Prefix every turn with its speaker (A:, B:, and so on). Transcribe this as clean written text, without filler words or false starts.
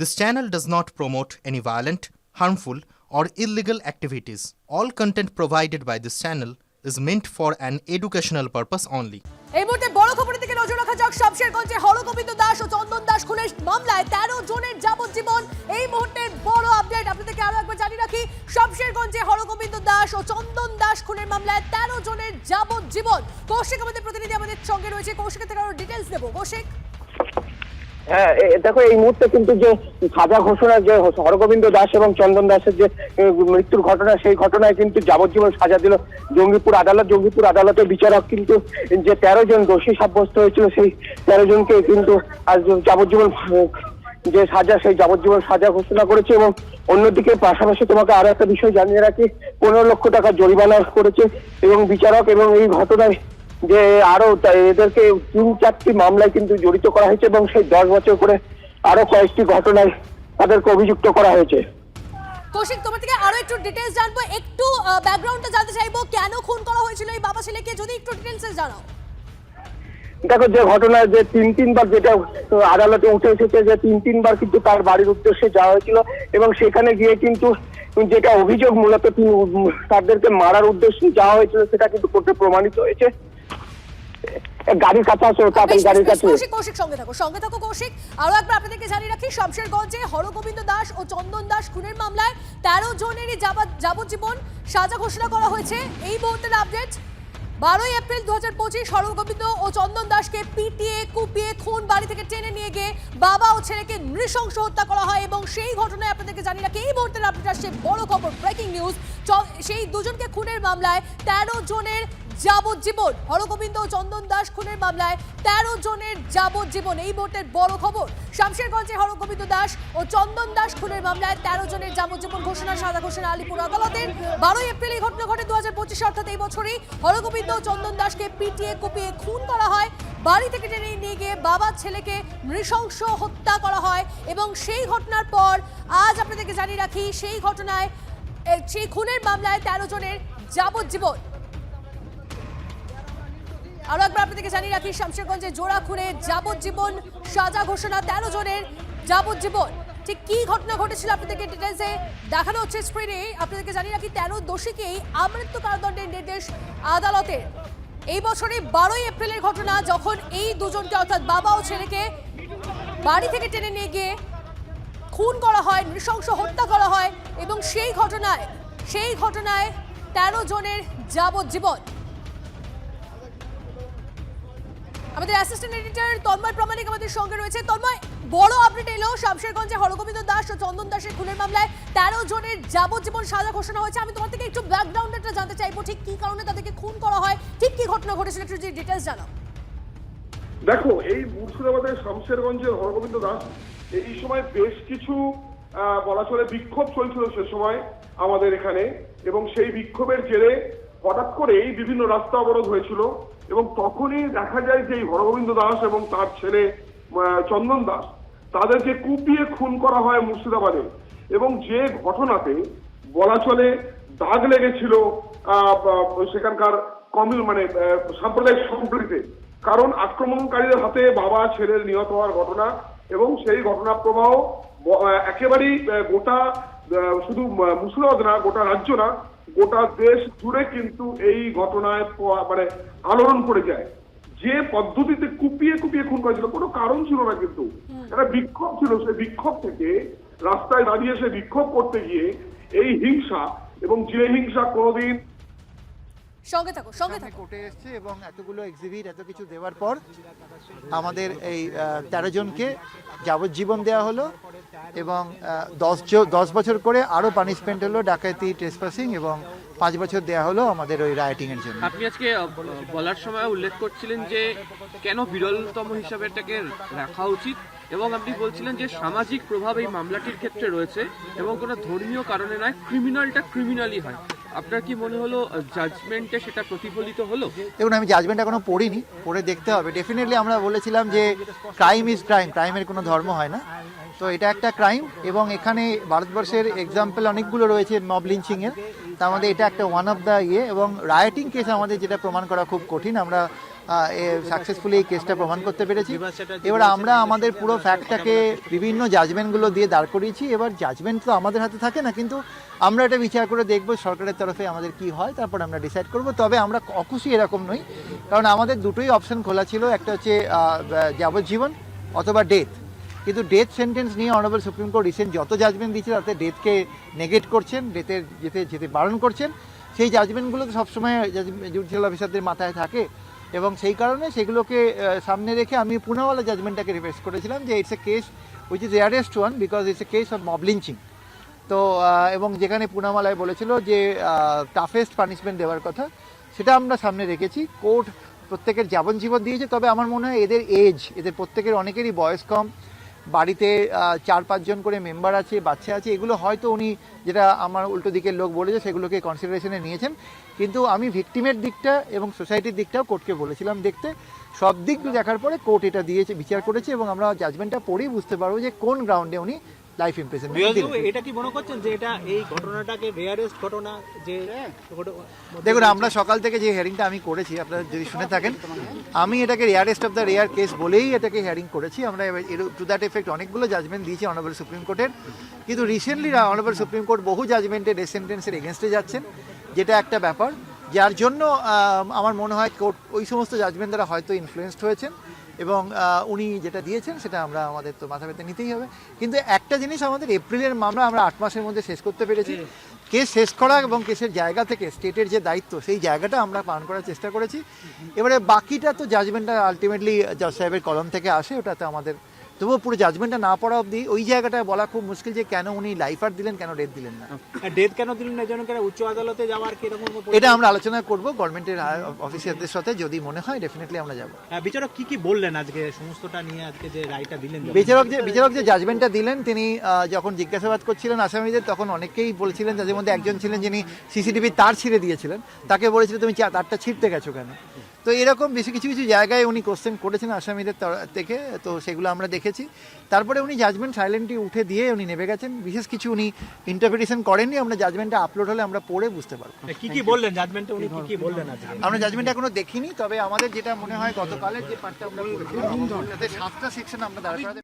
A: This channel does not promote any violent, harmful, or illegal activities. All content provided by this channel is meant for an educational purpose only.
B: এই মুহূর্তে বড় খবরের দিকে নজর রাখা যাক। শামশেরগঞ্জে হরগোবিন্দ দাস ও চন্দন দাস খুনের মামলায় 13 জনের যাবজ্জীবন। এই মুহূর্তে বড় আপডেট আপনাদেরকে আরো একবার জানিয়ে রাখি, শামশেরগঞ্জে হরগোবিন্দ দাস ও চন্দন দাস খুনের মামলায় 13 জনের যাবজ্জীবন। কৌশিক আমাদের প্রতিনিধি আমাদের সঙ্গে রয়েছে, কৌশিকের থেকে আরো ডিটেইলস দেব। কৌশিক,
C: হ্যাঁ দেখো, এই মুহূর্তে কিন্তু যে সাজা ঘোষণা, যে হরগোবিন্দ দাস এবং চন্দন দাসের যে মৃত্যুর ঘটনা, সেই ঘটনায় কিন্তু যাবজ্জীবন সাজা দিল জঙ্গিপুর আদালত। জঙ্গিপুর আদালতের বিচারক কিন্তু যে 13 জন দোষী সাব্যস্ত হয়েছিল, সেই 13 জনকে কিন্তু আজ যাবজ্জীবন যে সাজা, সেই যাবজ্জীবন সাজা ঘোষণা করেছে। এবং অন্যদিকে পাশাপাশি তোমাকে আরো একটা বিষয় জানিয়ে রাখি, 15 লক্ষ টাকা জরিমানা করেছে এবং বিচারক। এবং এই ঘটনায় যে আরো এদেরকে 3-4টি মামলায় কিন্তু জড়িত করা হয়েছে এবং সেই 10 বছর করে আরো কয়েকটি ঘটনায় তাদেরকে অভিযুক্ত করা হয়েছে।
B: কৌশিক, তোমার থেকে আরো একটু ডিটেইলস জানবো, একটু ব্যাকগ্রাউন্ডটা জানতে চাইবো, কেন খুন করা হয়েছিল এই বাবা ছেলেকে, যদি একটু ডিটেইলসে জানাও।
C: দেখো, যে ঘটনায় যে 3-3 বার যেটা আদালতে উঠে এসেছে, যে 3-3 বার কিন্তু তার বাড়ির উদ্দেশ্যে যাওয়া হয়েছিল এবং সেখানে গিয়ে কিন্তু যেটা অভিযোগ মূলত তাদেরকে মারার উদ্দেশ্যে যাওয়া হয়েছিল, সেটা কিন্তু কোর্টে প্রমাণিত হয়েছে। গাড়ির কাছে আসো, তাড়াতাড়ি গাড়ির কাছে।
B: কৌশিক সঙ্গে থাকো কৌশিক। আরো একবার আপনাদেরকে জানিয়ে রাখি, শামশেরগঞ্জে হরগোবিন্দ দাস ও চন্দন দাস খুনের মামলায় 13 জনেরই যাবজ্জীবন সাজা ঘোষণা করা হয়েছে। এই মুহূর্তের আপডেট, 12 এপ্রিল 2025 হরগোবিন্দ ও চন্দন দাসকে পিটিয়ে কুপিয়ে খুন, বাড়ি থেকে টেনে নিয়ে গিয়ে বাবা ও ছেলেকে নৃশংস হত্যা করা হয়। এবং সেই ঘটনায় আপনাদেরকে জানিয়ে রাখি, এই মুহূর্তের আপডেট আসছে, বড় খবর, ব্রেকিং নিউজ। সেই দুজনকে খুনের মামলায় 13 জনের যাবজ্জীবন। হরগোবিন্দ ও চন্দন দাস খুনের মামলায় 13 জনের যাবজ্জীবন, এই মুহূর্তের বড় খবর। শামশেরগঞ্জে হরগোবিন্দ দাস ও চন্দন দাস খুনের মামলায় 13 জনের যাবজ্জীবন ঘোষণা, সাজা ঘোষণা আলিপুর আদালতের। 12 এপ্রিল এই ঘটনা ঘটে 2025, অর্থাৎ এই বছরই। হরগোবিন্দ ও চন্দন দাসকে পিটিয়ে কুপিয়ে খুন করা হয়, বাড়ি থেকে টেনে নিয়ে গিয়ে বাবা ছেলেকে নৃশংস হত্যা করা হয়। এবং সেই ঘটনার পর আজ আপনাদেরকে জানিয়ে রাখি, সেই ঘটনায়, সেই খুনের মামলায় 13 জনের যাবজ্জীবন। আরো একবার আপনাদেরকে জানিয়ে রাখি, শামশেরগঞ্জে জোড়া খুনে যাবজ্জীবন সাজা ঘোষণা, 13 জনের যাবজ্জীবন। ঠিক কি ঘটনা ঘটেছিল আপনাদেরকে ডিটেইলসে দেখানো হচ্ছে স্ক্রিনে। আপনাদেরকে জানিয়ে রাখি, 13 দোষীকেই আমৃত্যু কারাদণ্ডের নির্দেশ আদালতের। এই বছরে 12 এপ্রিলের ঘটনা, যখন এই দুজনকে অর্থাৎ বাবা ও ছেলেকে বাড়ি থেকে টেনে নিয়ে গিয়ে খুন করা হয়, নৃশংস হত্যা করা হয়। এবং সেই ঘটনায় 13 জনের যাবজ্জীবন। আমাদের অ্যাসিস্ট্যান্ট এডিটর তন্ময় প্রামাণিক আমাদের সঙ্গে রয়েছে। তন্ময়, বড় আপডেট এলো, শামশেরগঞ্জে হরগোবিন্দ দাস ও চন্দন দাসের খুনের মামলায় 13 জনের যাবজ্জীবন সাজা ঘোষণা হয়েছে। আমি তোমার থেকে একটু ব্যাকগ্রাউন্ডটা জানতে চাইবো, ঠিক কি কারণে তাদেরকে খুন করা হয়, ঠিক কি ঘটনা ঘটেছিল, একটু যদি ডিটেইলস জানাও।
D: দেখো, এই মুর্শিদাবাদের শামশেরগঞ্জের হরগোবিন্দ দাস, এই সময় বেশ কিছু বলা চলে বিক্ষোভ চলছিল সে সময় আমাদের এখানে, এবং সেই বিক্ষোভের জেরে হঠাৎ করেই বিভিন্ন রাস্তা অবরোধ হয়েছিল। এবং তখনই দেখা যায় যে হরগোবিন্দ দাস এবং তার ছেলে চন্দন দাস, তাদেরকে কুপিয়ে খুন করা হয় মুর্শিদাবাদে। এবং যে ঘটনাতে বলা চলে দাগ লেগেছিল সেখানকার সাম্প্রদায়িক সম্প্রীতিতে, কারণ আক্রমণকারীদের হাতে বাবা ছেলের নিহত হওয়ার ঘটনা। এবং সেই ঘটনা প্রবাহ একেবারেই গোটা, শুধু মুর্শিদাবাদ না, গোটা রাজ্য না, গোটা দেশ জুড়ে কিন্তু এই ঘটনায় আলোড়ন পড়ে যায়। যে পদ্ধতিতে কুপিয়ে খুন করেছিল, কোনো কারণ ছিল না, কিন্তু একটা বিক্ষোভ ছিল। সেই বিক্ষোভ থেকে রাস্তায় দাঁড়িয়ে সে বিক্ষোভ করতে গিয়ে এই হিংসা, এবং যে হিংসা কোনোদিন
E: কোর্টে এসছে এবং এতগুলো এক্সিবিট, এত কিছু দেওয়ার পর আমাদের এই 13 জনকে যাবজ্জীবন দেওয়া হলো। এবং 10 বছর করে আরো পানিশমেন্ট হলো, ডাকাতি, ট্রেসপাসিং, এবং 5 বছর দেওয়া হলো আমাদের ওই রাইটিং এর জন্য।
F: আপনি আজকে বলার সময় উল্লেখ করছিলেন যে কেন বিরলতম হিসাবে এটাকে রাখা উচিত, এবং আপনি বলছিলেন যে সামাজিক প্রভাব এই মামলাটির ক্ষেত্রে রয়েছে এবং কোনো ধর্মীয় কারণে নয়, ক্রিমিনালটা ক্রিমিনালই হয়। আপনার কি মনে হলো জাজমেন্টে সেটা প্রতিফলিত হলো?
E: দেখুন, আমি জাজমেন্ট এখনো পড়িনি, পড়ে দেখতে হবে। ডেফিনেটলি আমরা বলেছিলাম যে ক্রাইম ইজ ক্রাইম, ক্রাইমের কোনো ধর্ম হয় না। তো এটা একটা ক্রাইম, এবং এখানে ভারতবর্ষের এক্সাম্পল অনেকগুলো রয়েছে মব লিঞ্চিং এর, তার মধ্যে এটা একটা ওয়ান অফ দ্য এবং রাইটিং কেস আমাদের যেটা প্রমাণ করা খুব কঠিন। আমরা সাকসেসফুলি এই কেসটা প্রমাণ করতে পেরেছি। এবার আমরা আমাদের পুরো ফ্যাক্টটাকে বিভিন্ন জাজমেন্টগুলো দিয়ে দাঁড় করিয়েছি। এবার জাজমেন্ট তো আমাদের হাতে থাকে না, কিন্তু আমরা এটা বিচার করে দেখব সরকারের তরফে আমাদের কি হয়, তারপর আমরা ডিসাইড করব। তবে আমরা অখুশি এরকম নই, কারণ আমাদের দুটোই অপশন খোলা ছিল, একটা হচ্ছে যাবজ্জীবন অথবা ডেথ। কিন্তু ডেথ সেন্টেন্স নিয়ে অনারেবল সুপ্রিম কোর্ট রিসেন্ট যত জাজমেন্ট দিচ্ছে তাতে ডেথকে নেগেট করছেন, ডেথের যেতে বারণ করছেন। সেই জাজমেন্টগুলো তো সবসময় জুডিশিয়াল অফিসারদের মাথায় থাকে, এবং সেই কারণে সেগুলোকে সামনে রেখে আমি পুনাওয়ালা জাজমেন্টটাকে রিকোয়েস্ট করেছিলাম যে it's a case which is rarest one because it's a case of mob lynching. তো এবং যেখানে পুনাওয়ালায় বলেছিল যে টাফেস্ট পানিশমেন্ট দেওয়ার কথা, সেটা আমরা সামনে রেখেছি। কোর্ট প্রত্যেকের যাবজ্জীবন দিয়েছে, তবে আমার মনে হয় এদের প্রত্যেকের অনেকেরই বয়স কম, বাড়িতে 4-5 জন করে মেম্বার আছে, বাচ্চা আছে, এগুলো হয়তো উনি যেটা আমার উল্টো দিকের লোক বলেছে সেগুলোকে কনসিডারেশনে নিয়েছেন। কিন্তু আমি ভিকটিমের দিকটা এবং সোসাইটির দিকটাও কোর্টকে বলেছিলাম দেখতে। সব দিক দেখার পরে কোর্ট এটা দিয়েছে, বিচার করেছে, এবং আমরা জাজমেন্টটা পড়েই বুঝতে পারবো যে কোন গ্রাউন্ডে উনি লাইফ ইমপ্রিজনমেন্ট দিলেন।
G: এটা কি মনে করছেন যে এটা এই ঘটনাটাকে রেয়ারেস্ট ঘটনা? যে
E: দেখুন, আমরা সকাল থেকে যে হিয়ারিংটা আমি করেছি, আপনারা যদি শুনে থাকেন, আমি এটাকে rarest of the rare case বলেই এটাকে হিয়ারিং করেছি। আমরা টু দ্যাট এফেক্ট অনেকগুলো জাজমেন্ট দিয়েছি অনারেবল সুপ্রিম কোর্টের, কিন্তু রিসেন্টলি অনারেবল সুপ্রিম কোর্ট বহু জাজমেন্টে ডেথ সেন্টেন্সের এগেনস্টে যাচ্ছেন, যেটা একটা ব্যাপার যার জন্য আমার মনে হয় কোর্ট ওই সমস্ত জাজমেন্ট দ্বারা হয়তো ইনফ্লুয়েসড হয়েছেন, এবং উনি যেটা দিয়েছেন সেটা আমাদের তো মাথা ব্যথা নিতেই হবে। কিন্তু একটা জিনিস, আমাদের এপ্রিলের মামলা আমরা 8 মাসের মধ্যে শেষ করতে পেরেছি। কেস শেষ করা এবং কেসের জায়গা থেকে স্টেটের যে দায়িত্ব, সেই জায়গাটা আমরা পালন করার চেষ্টা করেছি। এবারে বাকিটা তো জাজমেন্টটা আলটিমেটলি জজ সাহেবের কলম থেকে আসে, ওটাতে আমাদের তবুও পুরো জাজমেন্টটা না পড়া অবধি ওই জায়গাটা বলা খুব মুশকিল যে কেন উনি লাইফার দিলেন, কেন ডেথ দিলেন না।
G: ডেথ কেন দিলেন না, যেন উচ্চ আদালতে যাওয়ার কিরকম?
E: এটা আমরা আলোচনা করব গভর্নমেন্টের অফিসারদের সাথে, যদি মনে হয় ডেফিনেটলি আমরা যাব।
G: বিচারক কি বললেন আজকে সমস্তটা নিয়ে, আজকে যে রায়টা দিলেন?
E: বিচারক যে জাজমেন্টটা দিলেন, তিনি যখন জিজ্ঞাসাবাদ করছিলেন আসামিদের, তখন অনেকেই বলছিলেন, যাদের মধ্যে একজন ছিলেন যিনি সিসিটিভি তার ছিঁড়ে দিয়েছিলেন, তাকে বলেছিল তুমি তারটা ছিঁড়তে গেছো কেন। তো এরকম বেশি কিছু জায়গায় উনি কোশ্চেন করেছেন আসামিদের থেকে, তো সেগুলো আমরা দেখেছি। তারপরে উনি জাজমেন্ট সাইলেন্টলি উঠে দিয়ে উনি নেমে গেছেন, বিশেষ কিছু উনি ইন্টারপ্রিটেশন করেননি। আমরা জাজমেন্টটা আপলোড হলে আমরা পড়ে বুঝতে পারবো
G: কি বললেন জাজমেন্টে, উনি কি বললেন আজকে।
E: আমরা জাজমেন্ট এখনো দেখিনি, তবে আমাদের যেটা মনে হয় গতকালের যে পার্টটা আমরা করেছিলাম, তাতে 7টা সেকশন আমরা দাঁড় করাতে